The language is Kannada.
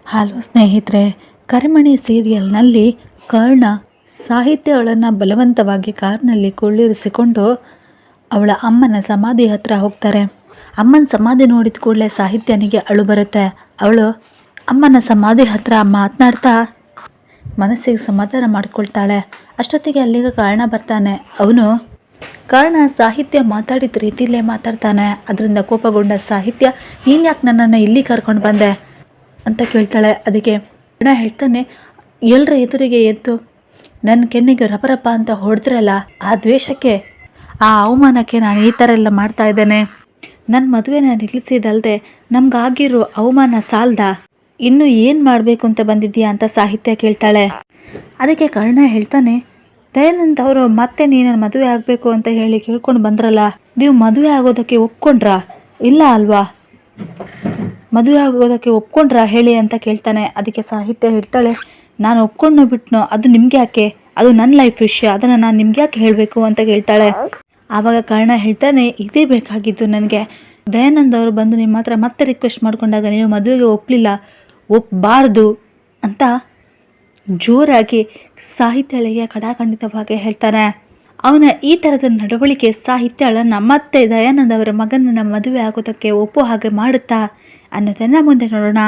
ಹಲೋ ಸ್ನೇಹಿತರೆ, ಕರಿಮಣಿ ಸೀರಿಯಲ್ನಲ್ಲಿ ಕರ್ಣ ಸಾಹಿತ್ಯಗಳನ್ನು ಬಲವಂತವಾಗಿ ಕಾರ್ನಲ್ಲಿ ಕುಳ್ಳಿರಿಸಿಕೊಂಡು ಅವಳ ಅಮ್ಮನ ಸಮಾಧಿ ಹತ್ರ ಹೋಗ್ತಾರೆ. ಅಮ್ಮನ ಸಮಾಧಿ ನೋಡಿದ ಕೂಡಲೇ ಸಾಹಿತ್ಯನಿಗೆ ಅಳು ಬರುತ್ತೆ. ಅವಳು ಅಮ್ಮನ ಸಮಾಧಿ ಹತ್ರ ಮಾತನಾಡ್ತಾ ಮನಸ್ಸಿಗೆ ಸಮಾಧಾನ ಮಾಡ್ಕೊಳ್ತಾಳೆ. ಅಷ್ಟೊತ್ತಿಗೆ ಅಲ್ಲಿಗೆ ಕರ್ಣ ಬರ್ತಾನೆ. ಕರ್ಣ ಸಾಹಿತ್ಯ ಮಾತಾಡಿದ ರೀತಿಯಲ್ಲೇ ಮಾತಾಡ್ತಾನೆ. ಅದರಿಂದ ಕೋಪಗೊಂಡ ಸಾಹಿತ್ಯ, ನೀನು ಯಾಕೆ ನನ್ನನ್ನು ಇಲ್ಲಿ ಕರ್ಕೊಂಡು ಬಂದೆ ಅಂತ ಕೇಳ್ತಾಳೆ. ಅದಕ್ಕೆ ಕರ್ಣ ಹೇಳ್ತಾನೆ, ಎಲ್ಲರ ಎದುರಿಗೆ ಎದ್ದು ನನ್ನ ಕೆನ್ನೆಗೆ ರಪರಪ ಅಂತ ಹೊಡೆದ್ರಲ್ಲ, ಆ ದ್ವೇಷಕ್ಕೆ, ಆ ಅವಮಾನಕ್ಕೆ ನಾನು ಈ ಥರ ಎಲ್ಲ ಮಾಡ್ತಾ ಇದ್ದೇನೆ. ನನ್ನ ಮದುವೆನ ನಿಲ್ಲಿಸಿದಲ್ದೆ ನಮಗಾಗಿರೋ ಅವಮಾನ ಸಾಲ್ದ, ಇನ್ನೂ ಏನು ಮಾಡಬೇಕು ಅಂತ ಬಂದಿದ್ದೀಯಾ ಅಂತ ಸಾಹಿತ್ಯ ಕೇಳ್ತಾಳೆ. ಅದಕ್ಕೆ ಕರ್ಣ ಹೇಳ್ತಾನೆ, ದಯಾನಂದ್ ಅವರು ಮತ್ತೆ ನೀನನ್ನು ಮದುವೆ ಆಗಬೇಕು ಅಂತ ಹೇಳಿ ಕೇಳ್ಕೊಂಡು ಬಂದ್ರಲ್ಲ, ನೀವು ಮದುವೆ ಆಗೋದಕ್ಕೆ ಒಪ್ಕೊಂಡ್ರಾ ಇಲ್ಲ ಅಲ್ವಾ? ಮದುವೆ ಆಗೋದಕ್ಕೆ ಒಪ್ಕೊಂಡ್ರಾ ಹೇಳಿ ಅಂತ ಕೇಳ್ತಾನೆ. ಅದಕ್ಕೆ ಸಾಹಿತ್ಯ ಹೇಳ್ತಾಳೆ, ನಾನು ಒಪ್ಕೊಂಡು ಬಿಟ್ನೋ ಅದು ನಿಮ್ಗೆ ಯಾಕೆ, ಅದು ನನ್ನ ಲೈಫ್ ವಿಷಯ, ಅದನ್ನು ನಾನು ನಿಮ್ಗೆ ಯಾಕೆ ಹೇಳಬೇಕು ಅಂತ ಕೇಳ್ತಾಳೆ. ಆವಾಗ ಕರ್ಣ ಹೇಳ್ತಾನೆ, ಇದೇ ಬೇಕಾಗಿದ್ದು ನನಗೆ. ದಯಾನಂದ್ ಅವರು ಬಂದು ನಿಮ್ಮ ಹತ್ರ ಮತ್ತೆ ರಿಕ್ವೆಸ್ಟ್ ಮಾಡ್ಕೊಂಡಾಗ ನೀವು ಮದುವೆಗೆ ಒಪ್ಪಬಾರ್ದು ಅಂತ ಜೋರಾಗಿ ಸಾಹಿತ್ಯಳಿಗೆ ಖಡಾಖಂಡಿತವಾಗಿ ಹೇಳ್ತಾನೆ. ಅವನ ಈ ಥರದ ನಡವಳಿಕೆ ಸಾಹಿತ್ಯಳನ್ನು ಮತ್ತೆ ದಯಾನಂದ್ ಅವರ ಮಗನನ್ನು ಮದುವೆ ಆಗೋದಕ್ಕೆ ಒಪ್ಪೋ ಹಾಗೆ ಮಾಡುತ್ತಾ ಅನ್ನೋದನ್ನು ಮುಂದೆ ನೋಡೋಣ.